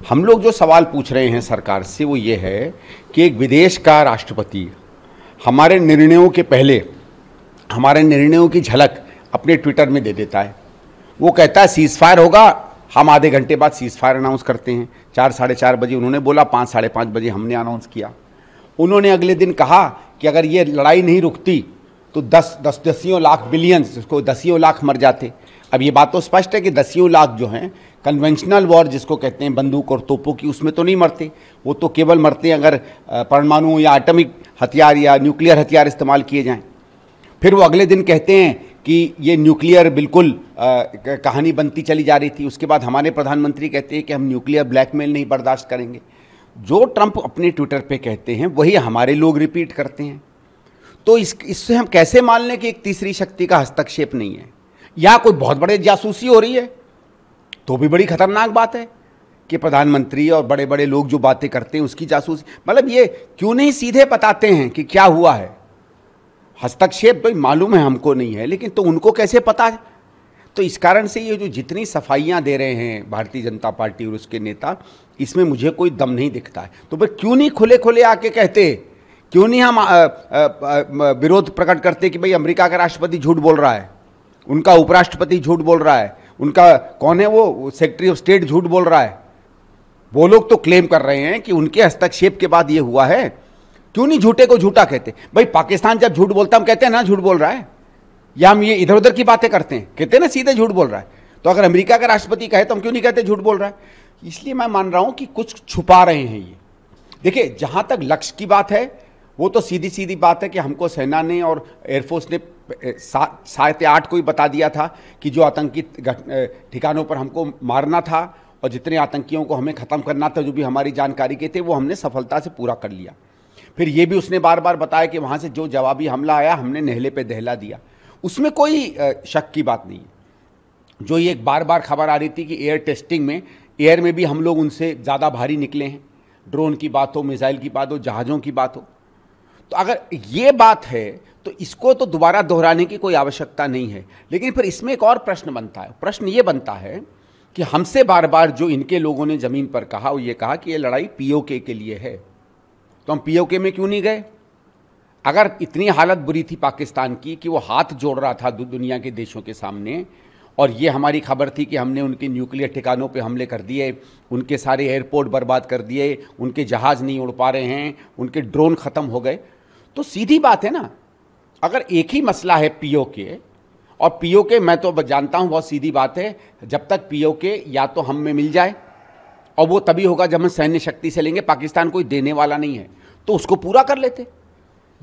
हम लोग जो सवाल पूछ रहे हैं सरकार से वो ये है कि एक विदेश का राष्ट्रपति हमारे निर्णयों के पहले हमारे निर्णयों की झलक अपने ट्विटर में दे देता है। वो कहता है सीज फायर होगा, हम आधे घंटे बाद सीज फायर अनाउंस करते हैं। 4 साढ़े 4 बजे उन्होंने बोला, 5 साढ़े 5 बजे हमने अनाउंस किया। उन्होंने अगले दिन कहा कि अगर ये लड़ाई नहीं रुकती तो 10 लाख बिलियन, जिसको 10 लाख मर जाते। अब ये बात तो स्पष्ट है कि 10 लाख जो हैं कन्वेंशनल वॉर जिसको कहते हैं, बंदूक और तोपों की, उसमें तो नहीं मरते। वो तो केवल मरते हैं अगर परमाणु या एटॉमिक हथियार या न्यूक्लियर हथियार इस्तेमाल किए जाएं। फिर वो अगले दिन कहते हैं कि ये न्यूक्लियर बिल्कुल कहानी बनती चली जा रही थी। उसके बाद हमारे प्रधानमंत्री कहते हैं कि हम न्यूक्लियर ब्लैकमेल नहीं बर्दाश्त करेंगे। जो ट्रंप अपने ट्विटर पे कहते हैं वही हमारे लोग रिपीट करते हैं। तो इससे हम कैसे मान लें कि एक तीसरी शक्ति का हस्तक्षेप नहीं है या कोई बहुत बड़े जासूसी हो रही है? तो भी बड़ी खतरनाक बात है कि प्रधानमंत्री और बड़े बड़े लोग जो बातें करते हैं उसकी जासूसी। मतलब ये क्यों नहीं सीधे बताते हैं कि क्या हुआ है? हस्तक्षेप तो मालूम है हमको नहीं है, लेकिन तो उनको कैसे पता है? तो इस कारण से ये जो जितनी सफाइयां दे रहे हैं भारतीय जनता पार्टी और उसके नेता, इसमें मुझे कोई दम नहीं दिखता है। तो फिर क्यों नहीं खुले खुले आके कहते, क्यों नहीं हम विरोध प्रकट करते कि भाई अमेरिका का राष्ट्रपति झूठ बोल रहा है, उनका उपराष्ट्रपति झूठ बोल रहा है, उनका कौन है वो सेक्रेटरी ऑफ स्टेट झूठ बोल रहा है। वो लोग तो क्लेम कर रहे हैं कि उनके हस्तक्षेप के बाद ये हुआ है। क्यों नहीं झूठे को झूठा कहते? भाई पाकिस्तान जब झूठ बोलता हम कहते हैं ना झूठ बोल रहा है, या हम ये इधर उधर की बातें करते हैं, कहते हैं ना सीधे झूठ बोल रहा है। तो अगर अमेरिका का राष्ट्रपति कहे तो हम क्यों नहीं कहते झूठ बोल रहा है? इसलिए मैं मान रहा हूं कि कुछ छुपा रहे हैं ये। देखिए, जहां तक लक्ष्य की बात है वो तो सीधी सीधी बात है कि हमको सेना ने और एयरफोर्स ने 7-8 को ही बता दिया था कि जो आतंकी ठिकानों पर हमको मारना था और जितने आतंकियों को हमें ख़त्म करना था, जो भी हमारी जानकारी के थे, वो हमने सफलता से पूरा कर लिया। फिर ये भी उसने बार बार बताया कि वहाँ से जो जवाबी हमला आया हमने नहले पे दहला दिया। उसमें कोई शक की बात नहीं है। जो ये एक बार बार खबर आ रही थी कि एयर टेस्टिंग में, एयर में भी हम लोग उनसे ज़्यादा भारी निकले हैं, ड्रोन की बात हो, मिसाइल की बात हो, जहाज़ों की बात हो, तो अगर ये बात है तो इसको तो दोबारा दोहराने की कोई आवश्यकता नहीं है। लेकिन फिर इसमें एक और प्रश्न बनता है। प्रश्न ये बनता है कि हमसे बार बार जो इनके लोगों ने ज़मीन पर कहा, वो ये कहा कि ये लड़ाई पीओके के लिए है, तो हम पीओके में क्यों नहीं गए? अगर इतनी हालत बुरी थी पाकिस्तान की कि वो हाथ जोड़ रहा था दुनिया के देशों के सामने, और ये हमारी खबर थी कि हमने उनके न्यूक्लियर ठिकानों पे हमले कर दिए, उनके सारे एयरपोर्ट बर्बाद कर दिए, उनके जहाज़ नहीं उड़ पा रहे हैं, उनके ड्रोन ख़त्म हो गए, तो सीधी बात है ना, अगर एक ही मसला है पीओके, और पीओके मैं तो जानता हूँ बहुत सीधी बात है, जब तक पीओके या तो हम में मिल जाए, और वो तभी होगा जब हम सैन्य शक्ति से लेंगे, पाकिस्तान कोई देने वाला नहीं है, तो उसको पूरा कर लेते।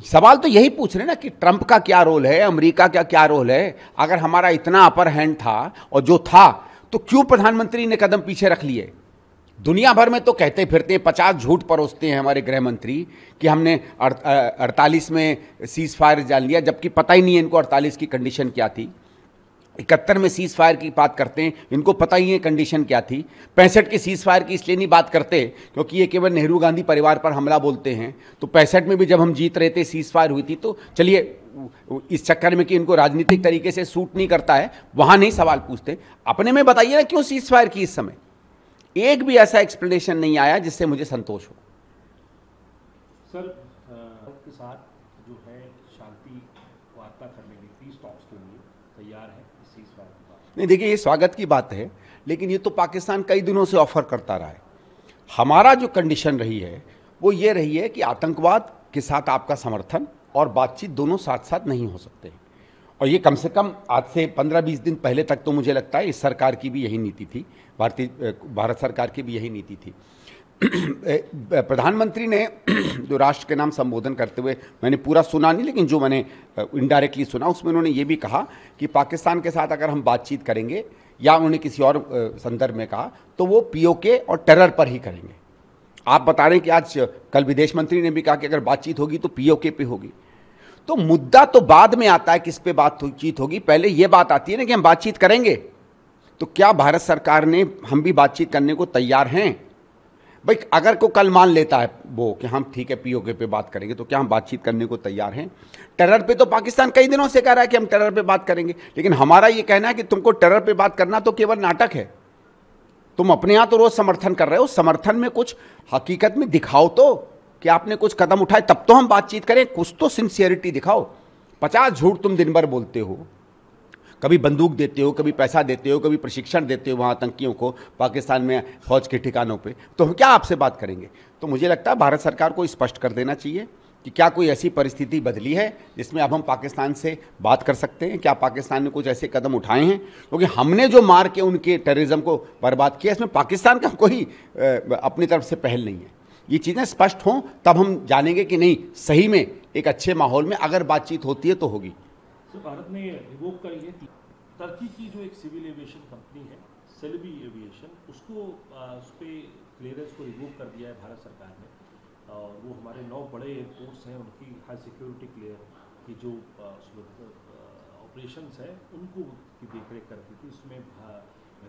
सवाल तो यही पूछ रहे ना कि ट्रंप का क्या रोल है, अमेरिका का क्या रोल है? अगर हमारा इतना अपर हैंड था और जो था, तो क्यों प्रधानमंत्री ने कदम पीछे रख लिए? दुनिया भर में तो कहते फिरते हैं, 50 झूठ परोसते हैं हमारे गृह मंत्री कि हमने 48 में सीज फायर जान लिया, जबकि पता ही नहीं है इनको 48 की कंडीशन क्या थी। 71 में सीज फायर की बात करते हैं, इनको पता ही है कंडीशन क्या थी। 65 की सीज फायर की इसलिए नहीं बात करते क्योंकि ये केवल नेहरू गांधी परिवार पर हमला बोलते हैं। तो 65 में भी जब हम जीत रहे थे, सीज फायर हुई थी, तो चलिए इस चक्कर में कि इनको राजनीतिक तरीके से सूट नहीं करता है, वहां नहीं सवाल पूछते। अपने में बताइए ना क्यों सीज फायर की इस समय? एक भी ऐसा एक्सप्लेनेशन नहीं आया जिससे मुझे संतोष हो। सर, के साथ जो है शांति वार्ता करने के, पीस टॉक्स के लिए तैयार है इस सीज फायर की बात? नहीं, देखिए, ये स्वागत की बात है, लेकिन ये तो पाकिस्तान कई दिनों से ऑफर करता रहा है। हमारा जो कंडीशन रही है वो ये रही है कि आतंकवाद के साथ आपका समर्थन और बातचीत दोनों साथ साथ नहीं हो सकते। और ये कम से कम आज से 15-20 दिन पहले तक तो मुझे लगता है इस सरकार की भी यही नीति थी, भारत सरकार की भी यही नीति थी। प्रधानमंत्री ने जो राष्ट्र के नाम संबोधन करते हुए, मैंने पूरा सुना नहीं, लेकिन जो मैंने इनडायरेक्टली सुना, उसमें उन्होंने ये भी कहा कि पाकिस्तान के साथ अगर हम बातचीत करेंगे, या उन्होंने किसी और संदर्भ में कहा, तो वो पीओके और टेरर पर ही करेंगे। आप बता रहे हैं कि आज कल विदेश मंत्री ने भी कहा कि अगर बातचीत होगी तो पीओके पे होगी। तो मुद्दा तो बाद में आता है किस पे बातचीत होगी, पहले ये बात आती है ना कि हम बातचीत करेंगे। तो क्या भारत सरकार ने, हम भी बातचीत करने को तैयार हैं? भाई अगर को कल मान लेता है वो कि हम ठीक है पीओके पे बात करेंगे, तो क्या हम बातचीत करने को तैयार हैं? टेरर पे तो पाकिस्तान कई दिनों से कह रहा है कि हम टेरर पे बात करेंगे, लेकिन हमारा ये कहना है कि तुमको टेरर पे बात करना तो केवल नाटक है, तुम अपने यहाँ तो रोज समर्थन कर रहे हो, समर्थन में कुछ हकीकत में दिखाओ तो कि आपने कुछ कदम उठाए, तब तो हम बातचीत करें। कुछ तो सिंसियरिटी दिखाओ। 50 झूठ तुम दिन भर बोलते हो, कभी बंदूक देते हो, कभी पैसा देते हो, कभी प्रशिक्षण देते हो वहाँ आतंकियों को पाकिस्तान में फौज के ठिकानों पे, तो हम क्या आपसे बात करेंगे? तो मुझे लगता है भारत सरकार को स्पष्ट कर देना चाहिए कि क्या कोई ऐसी परिस्थिति बदली है जिसमें अब हम पाकिस्तान से बात कर सकते हैं, क्या पाकिस्तान ने कुछ ऐसे कदम उठाए हैं? क्योंकि हमने जो मार के उनके टेररिज्म को बर्बाद किया, इसमें पाकिस्तान का कोई अपनी तरफ से पहल नहीं है। ये चीज़ें स्पष्ट हों तब हम जानेंगे कि नहीं, सही में एक अच्छे माहौल में अगर बातचीत होती है तो होगी। तो भारत ने रिवोक करी है टर्की की जो एक सिविल एविएशन कंपनी है सेलेबी एविएशन, उसको उस पर क्लियरेंस को रिवोक कर दिया है भारत सरकार ने। और वो हमारे 9 बड़े एयरपोर्ट्स हैं, उनकी हाई सिक्योरिटी क्लियर की जो ऑपरेशंस है उनको की देखरेख करती थी। इसमें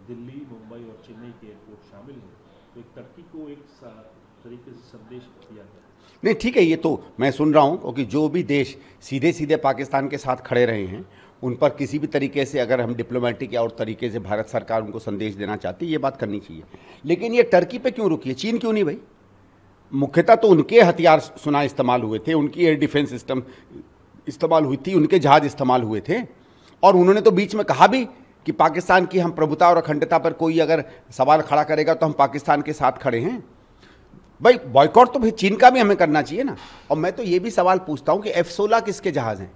दिल्ली, मुंबई और चेन्नई के एयरपोर्ट शामिल हैं। तो एक टर्की को एक तरीके से संदेश दिया गया। नहीं ठीक है, ये तो मैं सुन रहा हूँ, क्योंकि जो भी देश सीधे सीधे पाकिस्तान के साथ खड़े रहे हैं उन पर किसी भी तरीके से अगर हम डिप्लोमेटिक या और तरीके से भारत सरकार उनको संदेश देना चाहती है, ये बात करनी चाहिए। लेकिन ये टर्की पे क्यों रुकी है, चीन क्यों नहीं भाई? मुख्यतः तो उनके हथियार सुना इस्तेमाल हुए थे, उनकी एयर डिफेंस सिस्टम इस्तेमाल हुई थी, उनके जहाज इस्तेमाल हुए थे। और उन्होंने तो बीच में कहा भी कि पाकिस्तान की हम प्रभुता और अखंडता पर कोई अगर सवाल खड़ा करेगा तो हम पाकिस्तान के साथ खड़े हैं। भाई बॉयकॉट तो भाई चीन का भी हमें करना चाहिए ना। और मैं तो ये भी सवाल पूछता हूँ कि F-16 किसके जहाज़ हैं?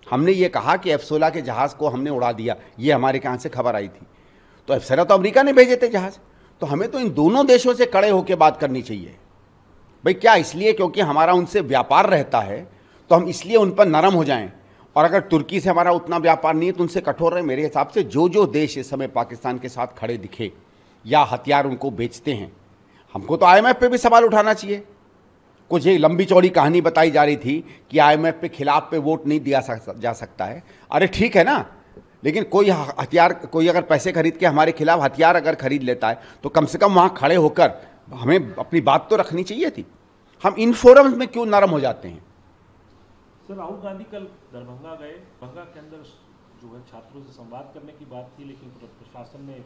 हमने ये कहा कि F-16 के जहाज़ को हमने उड़ा दिया, ये हमारे कहाँ से खबर आई थी? तो F-16 तो अमेरिका ने भेजे थे जहाज़। तो हमें तो इन दोनों देशों से खड़े होकर बात करनी चाहिए। भाई क्या इसलिए क्योंकि हमारा उनसे व्यापार रहता है तो हम इसलिए उन पर नरम हो जाएं? और अगर तुर्की से हमारा उतना व्यापार नहीं है तो उनसे कठोर रहे? मेरे हिसाब से जो जो देश इस समय पाकिस्तान के साथ खड़े दिखे या हथियार उनको बेचते हैं, हमको तो IMF पे भी सवाल उठाना चाहिए। कुछ एक लंबी चौड़ी कहानी बताई जा रही थी कि IMF पे खिलाफ पे वोट नहीं दिया जा सकता है। अरे ठीक है ना, लेकिन कोई हथियार, कोई अगर पैसे खरीद के हमारे खिलाफ हथियार अगर खरीद लेता है तो कम से कम वहाँ खड़े होकर हमें अपनी बात तो रखनी चाहिए थी। हम इन फोरम्स में क्यों नरम हो जाते हैं? सर राहुल गांधी कल दरभंगा गए, दरभंगा के अंदर जो है छात्रों से संवाद करने की बात थी, लेकिन प्रशासन ने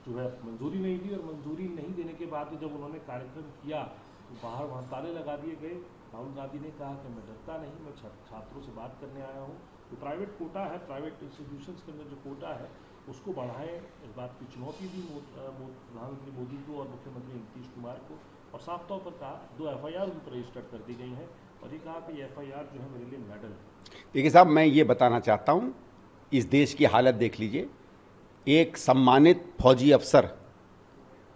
जो है मंजूरी नहीं दी। और मंजूरी नहीं देने के बाद जब उन्होंने कार्यक्रम किया तो बाहर वहाँ ताले लगा दिए गए। राहुल गांधी ने कहा कि मैं डरता नहीं, मैं छात्रों से बात करने आया हूँ। तो प्राइवेट कोटा है, प्राइवेट इंस्टीट्यूशंस के अंदर जो कोटा है उसको बढ़ाएं, इस बात की चुनौती दी प्रधानमंत्री मोदी को और मुख्यमंत्री नीतीश कुमार को। और साफ तौर पर कहा 2 FIR उन पर रजिस्टर्ड कर दी गई हैं और ये कहा कि ये FIR जो है मेरे लिए मेडल है। देखिए साहब, मैं ये बताना चाहता हूँ, इस देश की हालत देख लीजिए। एक सम्मानित फौजी अफसर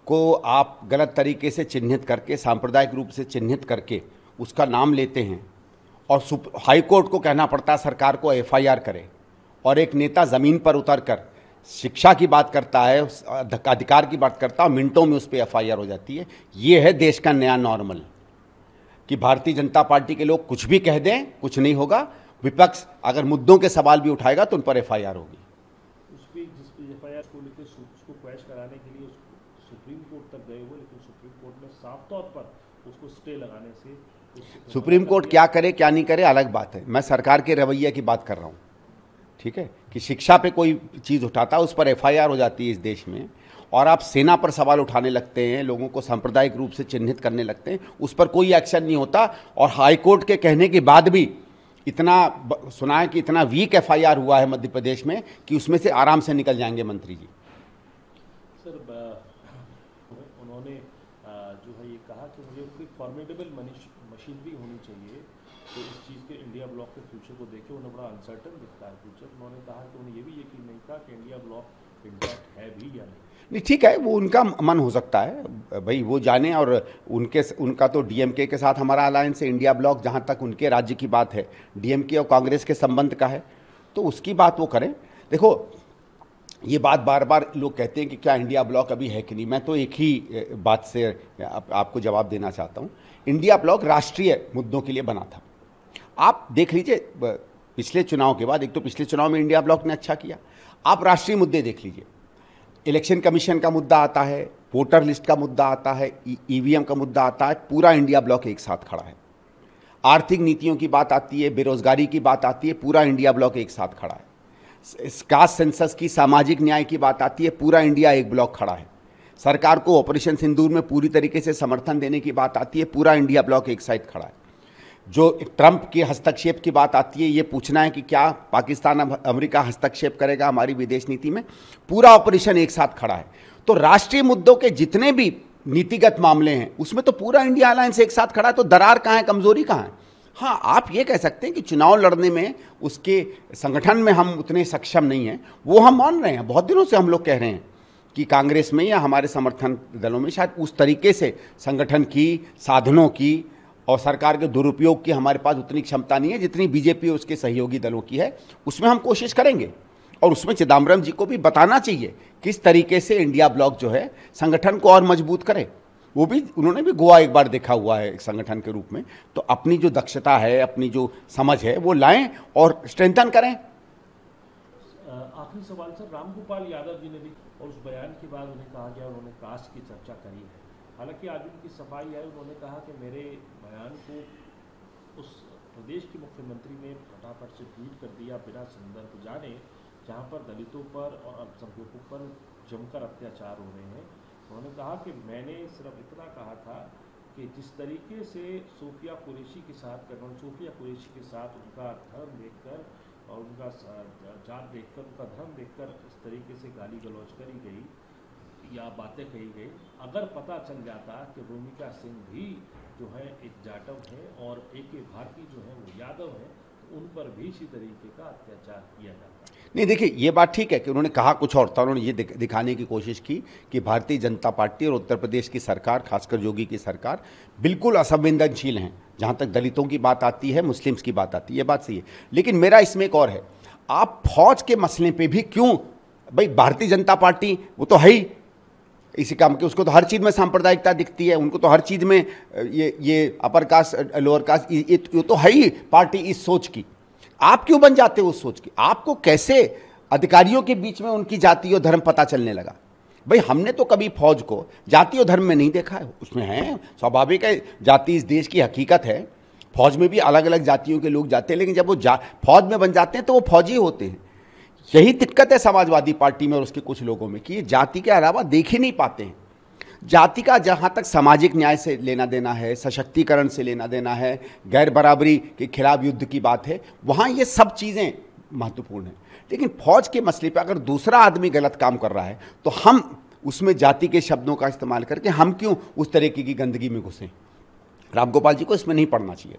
को आप गलत तरीके से चिन्हित करके, सांप्रदायिक रूप से चिन्हित करके उसका नाम लेते हैं और हाई कोर्ट को कहना पड़ता है सरकार को FIR करे। और एक नेता ज़मीन पर उतरकर शिक्षा की बात करता है, अधिकार की बात करता है, मिनटों में उस पर FIR हो जाती है। ये है देश का नया नॉर्मल कि भारतीय जनता पार्टी के लोग कुछ भी कह दें, कुछ नहीं होगा। विपक्ष अगर मुद्दों के सवाल भी उठाएगा तो उन पर FIR होगी। FIR को लेकर उसको क्वैश कराने के लिए सुप्रीम कोर्ट तक गए हुए, लेकिन सुप्रीम कोर्ट ने साफ तौर पर उसको स्टे लगाने से सुप्रीम कोर्ट क्या करे क्या नहीं करे अलग बात है। मैं सरकार के रवैये की बात कर रहा हूँ, ठीक है, कि शिक्षा पे कोई चीज़ उठाता है उस पर FIR हो जाती है इस देश में, और आप सेना पर सवाल उठाने लगते हैं, लोगों को सांप्रदायिक रूप से चिन्हित करने लगते हैं, उस पर कोई एक्शन नहीं होता। और हाई कोर्ट के कहने के बाद भी इतना सुना है कि इतना वीक FIR हुआ है मध्य प्रदेश में कि उसमें से आराम से निकल जाएंगे मंत्री जी। सर उन्होंने जो है ये कहा कि मुझे कोई फॉर्मेडेबल मशीनरी होनी चाहिए। तो इस चीज़ के इंडिया ब्लॉक के फ्यूचर को देखे उन्हें बड़ा अनसर्टन दिखता है फ्यूचर। उन्होंने कहा कि उन्हें ये भी यकीन नहीं था कि इंडिया ब्लॉक इंटैक्ट है भी या नहीं। ठीक है, वो उनका मन हो सकता है भाई, वो जाने। और उनका तो DMK के साथ हमारा अलायंस है। इंडिया ब्लॉक जहाँ तक उनके राज्य की बात है, DMK और कांग्रेस के संबंध का है, तो उसकी बात वो करें। देखो, ये बात बार बार लोग कहते हैं कि क्या इंडिया ब्लॉक अभी है कि नहीं। मैं तो एक ही बात से आपको जवाब देना चाहता हूँ। इंडिया ब्लॉक राष्ट्रीय मुद्दों के लिए बना था। आप देख लीजिए पिछले चुनाव के बाद, एक तो पिछले चुनाव में इंडिया ब्लॉक ने अच्छा किया, आप राष्ट्रीय मुद्दे देख लीजिए। इलेक्शन कमीशन का मुद्दा आता है, वोटर लिस्ट का मुद्दा आता है, EVM का मुद्दा आता है, पूरा इंडिया ब्लॉक एक साथ खड़ा है। आर्थिक नीतियों की बात आती है, बेरोजगारी की बात आती है, पूरा इंडिया ब्लॉक एक साथ खड़ा है। कास्ट सेंसस की, सामाजिक न्याय की बात आती है, पूरा इंडिया एक ब्लॉक खड़ा है। सरकार को ऑपरेशन सिंदूर में पूरी तरीके से समर्थन देने की बात आती है, पूरा इंडिया ब्लॉक एक साइड खड़ा है। जो ट्रंप के हस्तक्षेप की बात आती है, ये पूछना है कि क्या पाकिस्तान अमेरिका हस्तक्षेप करेगा हमारी विदेश नीति में, पूरा ऑपरेशन एक साथ खड़ा है। तो राष्ट्रीय मुद्दों के जितने भी नीतिगत मामले हैं उसमें तो पूरा इंडिया अलायंस एक साथ खड़ा है। तो दरार कहाँ है, कमजोरी कहाँ है? हाँ, आप ये कह सकते हैं कि चुनाव लड़ने में उसके संगठन में हम उतने सक्षम नहीं हैं, वो हम मान रहे हैं। बहुत दिनों से हम लोग कह रहे हैं कि कांग्रेस में या हमारे समर्थन दलों में शायद उस तरीके से संगठन की, साधनों की और सरकार के दुरुपयोग की हमारे पास उतनी क्षमता नहीं है जितनी बीजेपी और उसके सहयोगी दलों की है। उसमें हम कोशिश करेंगे और उसमें चिदम्बरम जी को भी बताना चाहिए किस तरीके से इंडिया ब्लॉक जो है संगठन को और मजबूत करे। वो भी, उन्होंने भी गोवा एक बार देखा हुआ है एक संगठन के रूप में, तो अपनी जो दक्षता है, अपनी जो समझ है वो लाएं और स्ट्रेंथन करें। आखिरी सवाल सर, रामगोपाल यादव जी ने भी, और उस बयान के बाद उन्हें कहा गया, उन्होंने कास्ट की चर्चा करी है। हालांकि आज उनकी सफाई है, उन्होंने कहा कि मेरे बयान को उस प्रदेश के मुख्यमंत्री ने फटाफट से ट्वीट कर दिया बिना संदर्भ जाने, जहां पर दलितों पर और अल्पसंख्यकों पर जमकर अत्याचार हो रहे हैं। उन्होंने कहा कि मैंने सिर्फ इतना कहा था कि जिस तरीके से सोफिया कुरैशी के साथ, कर्नल सोफिया कुरैशी के साथ उनका धर्म देखकर और उनका जात देखकर, उनका धर्म देखकर इस तरीके से गाली गलौज करी गई या बातें कही गई, अगर पता चल जाता कि भूमिका सिंह भी जो है एक जाटव है और AK भारती जो है वो यादव है, तो उन पर भी इसी तरीके का अत्याचार किया जाता। नहीं, देखिए ये बात ठीक है कि उन्होंने कहा कुछ और था, उन्होंने ये दिखाने की कोशिश की कि भारतीय जनता पार्टी और उत्तर प्रदेश की सरकार, खासकर योगी की सरकार, बिल्कुल असंवेदनशील हैं जहाँ तक दलितों की बात आती है, मुस्लिम्स की बात आती है, ये बात सही है। लेकिन मेरा इसमें एक और है, आप फौज के मसले पे भी क्यों, भाई भारतीय जनता पार्टी वो तो है ही इसी काम के, उसको तो हर चीज़ में सांप्रदायिकता दिखती है, उनको तो हर चीज़ में ये अपर कास्ट लोअर कास्ट ये तो है ही पार्टी इस सोच की। आप क्यों बन जाते हो उस सोच की? आपको कैसे अधिकारियों के बीच में उनकी जाति और धर्म पता चलने लगा? भाई हमने तो कभी फौज को जाति और धर्म में नहीं देखा है, उसमें है स्वाभाविक है, जाति इस देश की हकीकत है। फौज में भी अलग अलग जातियों के लोग जाते हैं, लेकिन जब वो फौज में बन जाते हैं तो वो फौजी होते हैं। यही दिक्कत है समाजवादी पार्टी में और उसके कुछ लोगों में कि ये जाति के अलावा देख ही नहीं पाते हैं। जाति का जहाँ तक सामाजिक न्याय से लेना देना है, सशक्तिकरण से लेना देना है, गैर बराबरी के खिलाफ युद्ध की बात है, वहाँ ये सब चीज़ें महत्वपूर्ण हैं। लेकिन फौज के मसले पर अगर दूसरा आदमी गलत काम कर रहा है तो हम उसमें जाति के शब्दों का इस्तेमाल करके हम क्यों उस तरीके की गंदगी में घुसें? रामगोपाल जी को इसमें नहीं पड़ना चाहिए।